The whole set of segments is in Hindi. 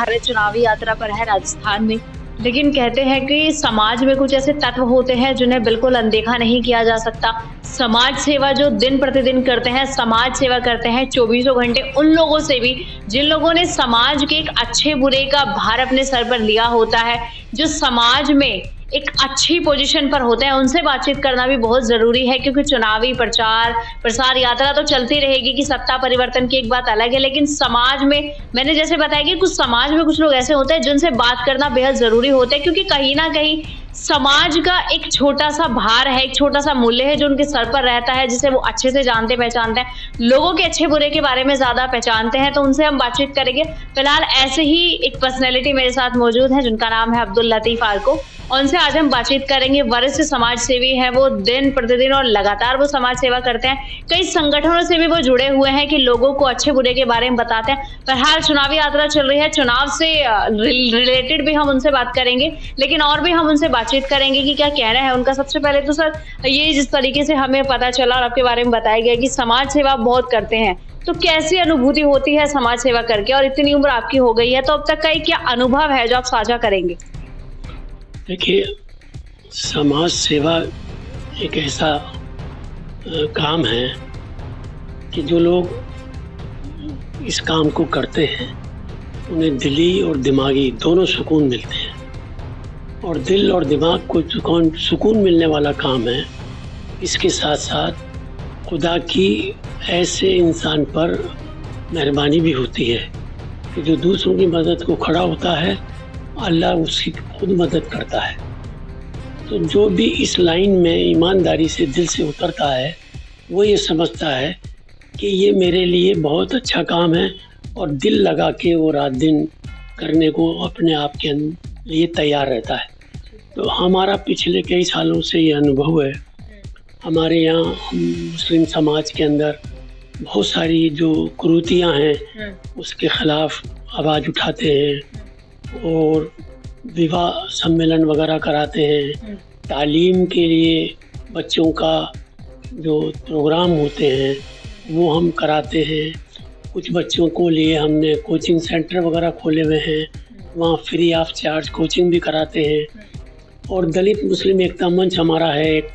भारत चुनावी यात्रा पर है राजस्थान में। लेकिन कहते हैं कि समाज में कुछ ऐसे तत्व होते हैं जिन्हें बिल्कुल अनदेखा नहीं किया जा सकता। समाज सेवा जो दिन प्रतिदिन करते हैं, समाज सेवा करते हैं चौबीसों घंटे, उन लोगों से भी जिन लोगों ने समाज के एक अच्छे बुरे का भार अपने सर पर लिया होता है, जो समाज में एक अच्छी पोजीशन पर होते हैं, उनसे बातचीत करना भी बहुत जरूरी है। क्योंकि चुनावी प्रचार प्रसार यात्रा तो चलती रहेगी कि सत्ता परिवर्तन की एक बात अलग है, लेकिन समाज में मैंने जैसे बताया कि कुछ समाज में कुछ लोग ऐसे होते हैं जिनसे बात करना बेहद जरूरी होता है। क्योंकि कहीं ना कहीं समाज का एक छोटा सा भार है, एक छोटा सा मूल्य है जो उनके सर पर रहता है, जिसे वो अच्छे से जानते पहचानते हैं, लोगों के अच्छे बुरे के बारे में ज्यादा पहचानते हैं। तो उनसे हम बातचीत करेंगे। फिलहाल ऐसे ही एक पर्सनैलिटी मेरे साथ मौजूद है जिनका नाम है अब्दुल लतीफ आर्को। उनसे आज हम बातचीत करेंगे। वरिष्ठ समाज सेवी हैं वो, दिन प्रतिदिन और लगातार वो समाज सेवा करते हैं। कई संगठनों से भी वो जुड़े हुए हैं कि लोगों को अच्छे बुरे के बारे में बताते हैं। फिलहाल चुनावी यात्रा चल रही है, चुनाव से रिलेटेड भी हम उनसे बात करेंगे, लेकिन और भी हम उनसे बातचीत करेंगे कि क्या कहना है उनका। सबसे पहले तो सर, ये जिस तरीके से हमें पता चला और आपके बारे में बताया गया कि समाज सेवा बहुत करते हैं, तो कैसी अनुभूति होती है समाज सेवा करके? और इतनी उम्र आपकी हो गई है, तो अब तक का क्या अनुभव है जो आप साझा करेंगे? देखिए, समाज सेवा एक ऐसा काम है कि जो लोग इस काम को करते हैं उन्हें दिली और दिमागी दोनों सुकून मिलते हैं। और दिल और दिमाग को सुकून मिलने वाला काम है। इसके साथ साथ खुदा की ऐसे इंसान पर मेहरबानी भी होती है कि जो दूसरों की मदद को खड़ा होता है, अल्लाह उसकी खुद मदद करता है। तो जो भी इस लाइन में ईमानदारी से दिल से उतरता है, वो ये समझता है कि ये मेरे लिए बहुत अच्छा काम है और दिल लगा के वो रात दिन करने को अपने आप के लिए तैयार रहता है। तो हमारा पिछले कई सालों से ये अनुभव है। हमारे यहाँ मुस्लिम समाज के अंदर बहुत सारी जो कुरीतियाँ हैं उसके खिलाफ आवाज़ उठाते हैं और विवाह सम्मेलन वगैरह कराते हैं। तालीम के लिए बच्चों का जो प्रोग्राम होते हैं वो हम कराते हैं। कुछ बच्चों को लिए हमने कोचिंग सेंटर वगैरह खोले हुए हैं, वहाँ फ्री ऑफ चार्ज कोचिंग भी कराते हैं। और दलित मुस्लिम एकता मंच हमारा है एक,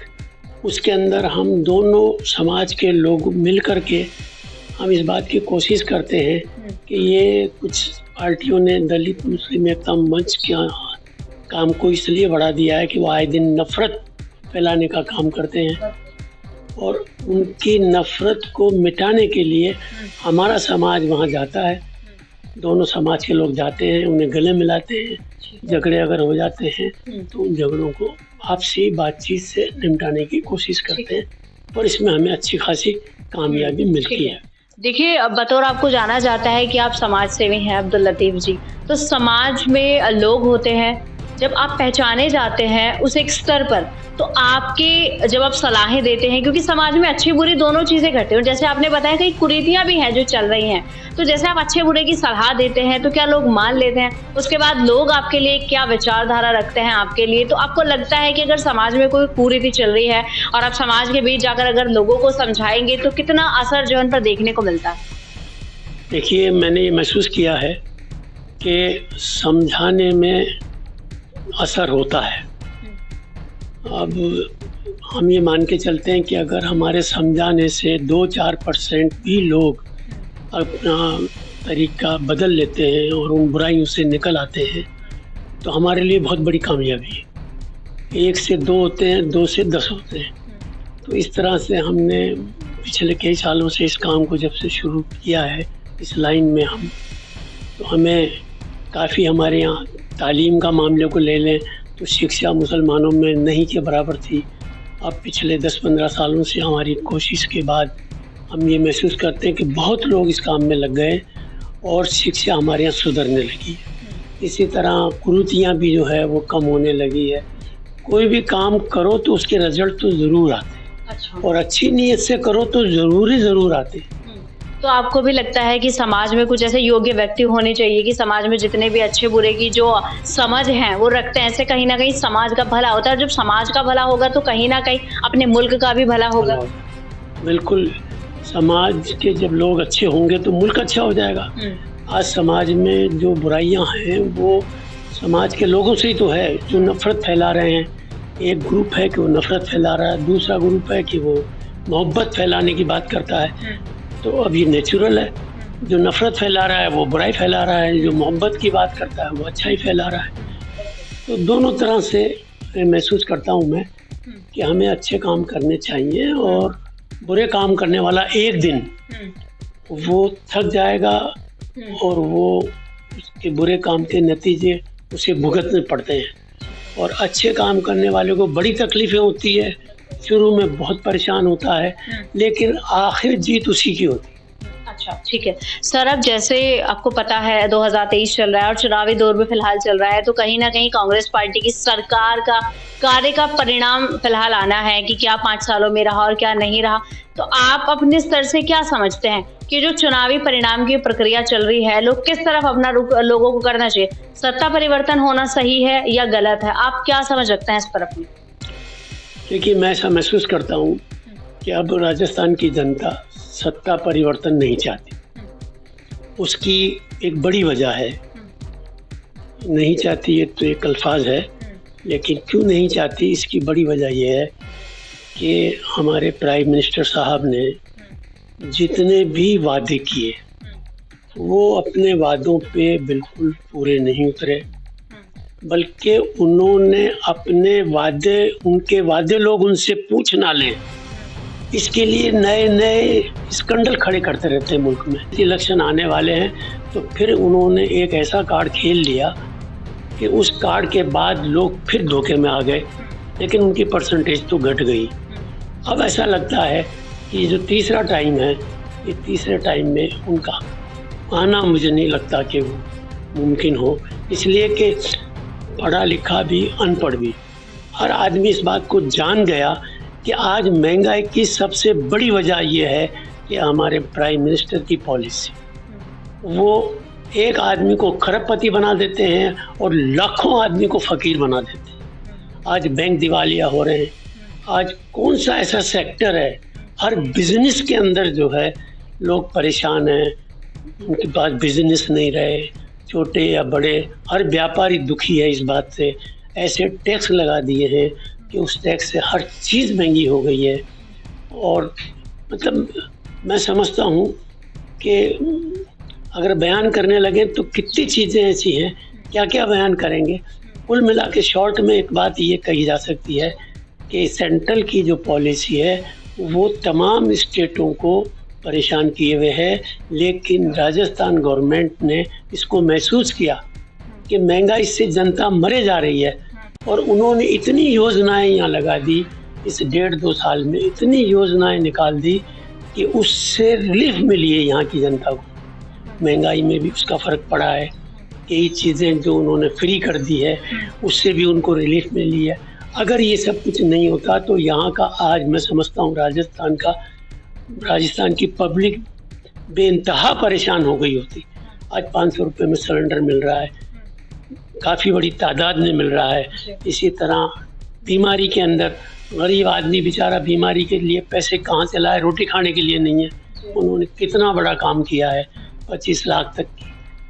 उसके अंदर हम दोनों समाज के लोग मिल कर के हम इस बात की कोशिश करते हैं कि ये कुछ पार्टियों ने दलित मुस्लिम एकता मंच के काम को इसलिए बढ़ा दिया है कि वो आए दिन नफ़रत फैलाने का काम करते हैं। और उनकी नफ़रत को मिटाने के लिए हमारा समाज वहाँ जाता है, दोनों समाज के लोग जाते हैं, उन्हें गले मिलाते हैं। झगड़े अगर हो जाते हैं तो उन झगड़ों को आपसी बातचीत से निपटाने की कोशिश करते हैं और इसमें हमें अच्छी खासी कामयाबी मिलती है। देखिए, बतौर आपको जाना जाता है कि आप समाज सेवी हैं अब्दुल लतीफ जी, तो समाज में लोग होते हैं, जब आप पहचाने जाते हैं उस एक स्तर पर, तो आपके जब आप सलाहें देते हैं, क्योंकि समाज में अच्छी बुरी दोनों चीजें घटती हैं, जैसे आपने बताया कई कुरीतियां भी हैं जो चल रही हैं, तो जैसे आप अच्छे बुरे की सलाह देते हैं तो क्या लोग मान लेते हैं? उसके बाद लोग आपके लिए क्या विचारधारा रखते हैं आपके लिए? तो आपको लगता है कि अगर समाज में कोई कुरीति चल रही है और आप समाज के बीच जाकर अगर लोगों को समझाएंगे तो कितना असर जो उन पर देखने को मिलता है? देखिए, मैंने ये महसूस किया है कि समझाने में असर होता है। अब हम ये मान के चलते हैं कि अगर हमारे समझाने से 2-4% भी लोग अपना तरीका बदल लेते हैं और उन बुराइयों से निकल आते हैं तो हमारे लिए बहुत बड़ी कामयाबी है। 1 से 2 होते हैं, 2 से 10 होते हैं। तो इस तरह से हमने पिछले कई सालों से इस काम को जब से शुरू किया है इस लाइन में हम, तो हमें काफ़ी, हमारे यहाँ तालीम का मामले को ले लें तो शिक्षा मुसलमानों में नहीं के बराबर थी। अब पिछले 10-15 सालों से हमारी कोशिश के बाद हम ये महसूस करते हैं कि बहुत लोग इस काम में लग गए और शिक्षा हमारे यहाँ सुधरने लगी है। इसी तरह कुरीतियाँ भी जो है वो कम होने लगी है। कोई भी काम करो तो उसके रिजल्ट तो ज़रूर आते हैं और अच्छी नीयत से करो तो ज़रूर आते हैं। तो आपको भी लगता है कि समाज में कुछ ऐसे योग्य व्यक्ति होने चाहिए कि समाज में जितने भी अच्छे बुरे की जो समझ है वो रखते हैं, ऐसे कहीं ना कहीं समाज का भला होता है। जब समाज का भला होगा तो कहीं ना कहीं अपने मुल्क का भी भला होगा। बिल्कुल, समाज के जब लोग अच्छे होंगे तो मुल्क अच्छा हो जाएगा। आज समाज में जो बुराइयां हैं वो समाज के लोगों से ही तो है, जो नफरत फैला रहे हैं। एक ग्रुप है कि वो नफरत फैला रहा है, दूसरा ग्रुप है कि वो मोहब्बत फैलाने की बात करता है। तो अब ये नेचुरल है, जो नफरत फैला रहा है वो बुराई फैला रहा है, जो मोहब्बत की बात करता है वो अच्छाई फैला रहा है। तो दोनों तरह से महसूस करता हूँ मैं कि हमें अच्छे काम करने चाहिए, और बुरे काम करने वाला एक दिन वो थक जाएगा और वो उसके बुरे काम के नतीजे उसे भुगतने पड़ते हैं। और अच्छे काम करने वाले को बड़ी तकलीफें होती है, शुरू में बहुत परेशान होता है, लेकिन आखिर जीत उसी की होती है। अच्छा, ठीक है सर। अब जैसे आपको पता है 2023 चल रहा है और चुनावी दौर में फिलहाल चल रहा है, तो कहीं ना कहीं कांग्रेस पार्टी की सरकार का कार्य का परिणाम फिलहाल आना है कि क्या 5 सालों में रहा और क्या नहीं रहा। तो आप अपने स्तर से क्या समझते हैं कि जो चुनावी परिणाम की प्रक्रिया चल रही है, लोग किस तरफ अपना रुख लोगों को करना चाहिए? सत्ता परिवर्तन होना सही है या गलत है? आप क्या समझ रखते हैं इस पर अपनी? देखिए, मैं ऐसा महसूस करता हूँ कि अब राजस्थान की जनता सत्ता परिवर्तन नहीं चाहती। उसकी एक बड़ी वजह है, नहीं चाहती है तो एक अल्फाज है, लेकिन क्यों नहीं चाहती इसकी बड़ी वजह यह है कि हमारे प्राइम मिनिस्टर साहब ने जितने भी वादे किए वो अपने वादों पे बिल्कुल पूरे नहीं उतरे, बल्कि उन्होंने अपने वादे, उनके वादे लोग उनसे पूछ ना लें, इसके लिए नए नए स्कैंडल खड़े करते रहते हैं मुल्क में। इलेक्शन आने वाले हैं तो फिर उन्होंने एक ऐसा कार्ड खेल लिया कि उस कार्ड के बाद लोग फिर धोखे में आ गए, लेकिन उनकी परसेंटेज तो घट गई। अब ऐसा लगता है कि जो तीसरा टाइम है, ये तीसरे टाइम में उनका आना मुझे नहीं लगता कि वो मुमकिन हो, इसलिए कि पढ़ा लिखा भी अनपढ़ भी हर आदमी इस बात को जान गया कि आज महंगाई की सबसे बड़ी वजह यह है कि हमारे प्राइम मिनिस्टर की पॉलिसी, वो एक आदमी को खरबपति बना देते हैं और लाखों आदमी को फकीर बना देते हैं। आज बैंक दिवालिया हो रहे हैं, आज कौन सा ऐसा सेक्टर है, हर बिजनेस के अंदर जो है लोग परेशान हैं, उनके पास बिजनेस नहीं रहे, छोटे या बड़े, हर व्यापारी दुखी है इस बात से। ऐसे टैक्स लगा दिए हैं कि उस टैक्स से हर चीज़ महंगी हो गई है। और मतलब मैं समझता हूँ कि अगर बयान करने लगे तो कितनी चीज़ें ऐसी हैं, क्या क्या बयान करेंगे। कुल मिला के शॉर्ट में एक बात ये कही जा सकती है कि सेंट्रल की जो पॉलिसी है वो तमाम स्टेटों को परेशान किए हुए है, लेकिन राजस्थान गवर्नमेंट ने इसको महसूस किया कि महंगाई से जनता मरे जा रही है, और उन्होंने इतनी योजनाएं यहाँ लगा दी, इस 1.5-2 साल में इतनी योजनाएं निकाल दी कि उससे रिलीफ मिली है यहाँ की जनता को। महंगाई में भी उसका फ़र्क पड़ा है, कई चीज़ें जो उन्होंने फ्री कर दी है उससे भी उनको रिलीफ मिली है। अगर ये सब कुछ नहीं होता तो यहाँ का आज मैं समझता हूँ राजस्थान की पब्लिक बेइंतहा परेशान हो गई होती। आज 500 रुपये में सिलेंडर मिल रहा है, काफ़ी बड़ी तादाद में मिल रहा है। इसी तरह बीमारी के अंदर गरीब आदमी बेचारा बीमारी के लिए पैसे कहाँ से लाए, रोटी खाने के लिए नहीं है। उन्होंने कितना बड़ा काम किया है, 25 लाख तक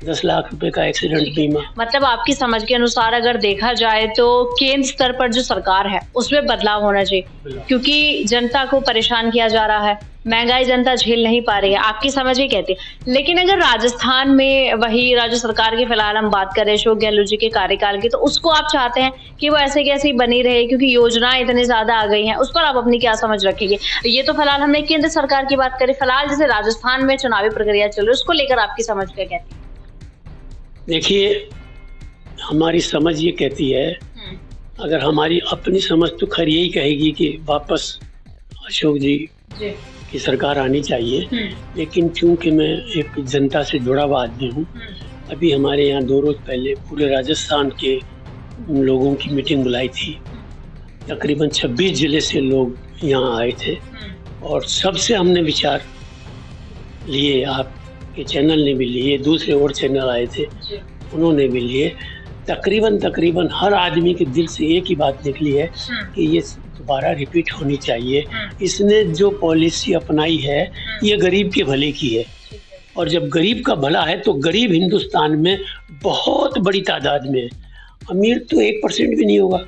10 लाख रुपए का एक्सीडेंट बीमा। मतलब आपकी समझ के अनुसार अगर देखा जाए तो केंद्र स्तर पर जो सरकार है उसमें बदलाव होना चाहिए, क्योंकि जनता को परेशान किया जा रहा है, महंगाई जनता झेल नहीं पा रही है, आपकी समझ ही कहती है। लेकिन अगर राजस्थान में वही राज्य सरकार की फिलहाल हम बात करें अशोक गहलोत जी के कार्यकाल की, तो उसको आप चाहते हैं कि वो ऐसे कैसी बनी रहे, क्योंकि योजनाएं इतनी ज्यादा आ गई हैं, उस पर आप अपनी क्या समझ रखेंगे? ये तो फिलहाल हमने केंद्र सरकार की बात करी, फिलहाल जैसे राजस्थान में चुनावी प्रक्रिया चल रही है उसको लेकर आपकी समझ क्या कहती है? देखिए, हमारी समझ ये कहती है, अगर हमारी अपनी समझ तो खैर यही कहेगी कि वापस अशोक जी की सरकार आनी चाहिए, लेकिन चूंकि मैं एक जनता से जुड़ा हुआ आदमी हूँ, अभी हमारे यहाँ 2 रोज पहले पूरे राजस्थान के लोगों की मीटिंग बुलाई थी। तकरीबन 26 जिले से लोग यहाँ आए थे और सबसे हमने विचार लिए, आपके चैनल ने भी लिए, दूसरे और चैनल आए थे उन्होंने भी लिए। तकरीबन हर आदमी के दिल से एक ही बात निकली है कि ये दोबारा रिपीट होनी चाहिए। इसने जो पॉलिसी अपनाई है ये गरीब के भले की है और जब गरीब का भला है तो गरीब हिंदुस्तान में बहुत बड़ी तादाद में है। अमीर तो 1% भी नहीं होगा।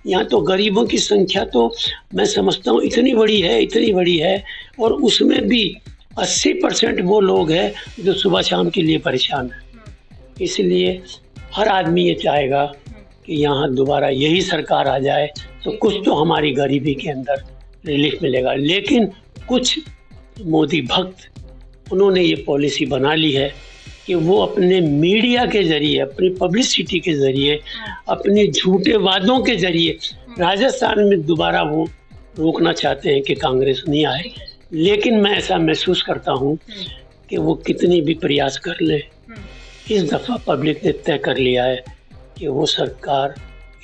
यहाँ तो गरीबों की संख्या तो मैं समझता हूँ इतनी बड़ी है और उसमें भी 80% वो लोग हैं जो सुबह शाम के लिए परेशान हैं। इसलिए हर आदमी ये चाहेगा कि यहाँ दोबारा यही सरकार आ जाए तो कुछ तो हमारी गरीबी के अंदर रिलीफ मिलेगा। लेकिन कुछ मोदी भक्त उन्होंने ये पॉलिसी बना ली है कि वो अपने मीडिया के जरिए, अपनी पब्लिसिटी के जरिए, अपने झूठे वादों के जरिए राजस्थान में दोबारा वो रोकना चाहते हैं कि कांग्रेस नहीं आए। लेकिन मैं ऐसा महसूस करता हूँ कि वो कितनी भी प्रयास कर ले, इस दफ़ा पब्लिक ने तय कर लिया है कि वो सरकार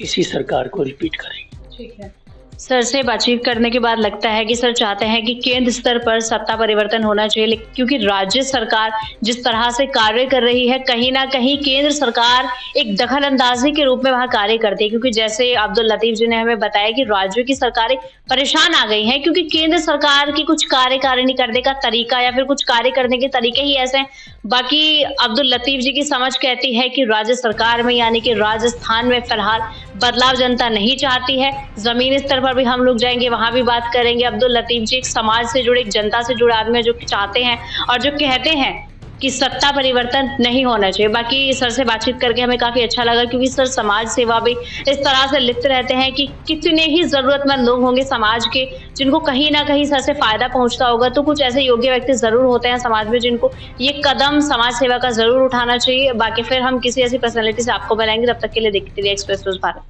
इसी सरकार को रिपीट करेगी। ठीक है सर, से बातचीत करने के बाद लगता है कि सर चाहते हैं कि केंद्र स्तर पर सत्ता परिवर्तन होना चाहिए, क्योंकि राज्य सरकार जिस तरह से कार्य कर रही है कहीं ना कहीं केंद्र सरकार एक दखल अंदाजी के रूप में वहां कार्य करती है। क्योंकि जैसे अब्दुल लतीफ जी ने हमें बताया कि राज्यों की सरकारें परेशान आ गई हैं क्योंकि केंद्र सरकार की कुछ कार्यकारिणी करने का तरीका या फिर कुछ कार्य करने के तरीके ही ऐसे हैं। बाकी अब्दुल लतीफ जी की समझ कहती है कि राज्य सरकार में यानी कि राजस्थान में फिलहाल बदलाव जनता नहीं चाहती है। जमीनी स्तर पर भी हम लोग जाएंगे, वहां भी बात करेंगे। अब्दुल लतीफ जी एक समाज से जुड़े, एक जनता से जुड़े आदमी जो चाहते हैं और जो कहते हैं कि सत्ता परिवर्तन नहीं होना चाहिए। बाकी सर से बातचीत करके हमें काफी अच्छा लगा, क्योंकि सर समाज सेवा भी इस तरह से लिप्त रहते हैं कि कितने ही जरूरतमंद लोग होंगे समाज के जिनको कहीं ना कहीं सर से फायदा पहुंचता होगा, तो कुछ ऐसे योग्य व्यक्ति जरूर होते हैं समाज में जिनको ये कदम समाज सेवा का जरूर उठाना चाहिए। बाकी फिर हम किसी ऐसी पर्सनैलिटी से आपको मिलाएंगे, तब तक के लिए देखते रहिए एक्सप्रेस न्यूज़ भारत।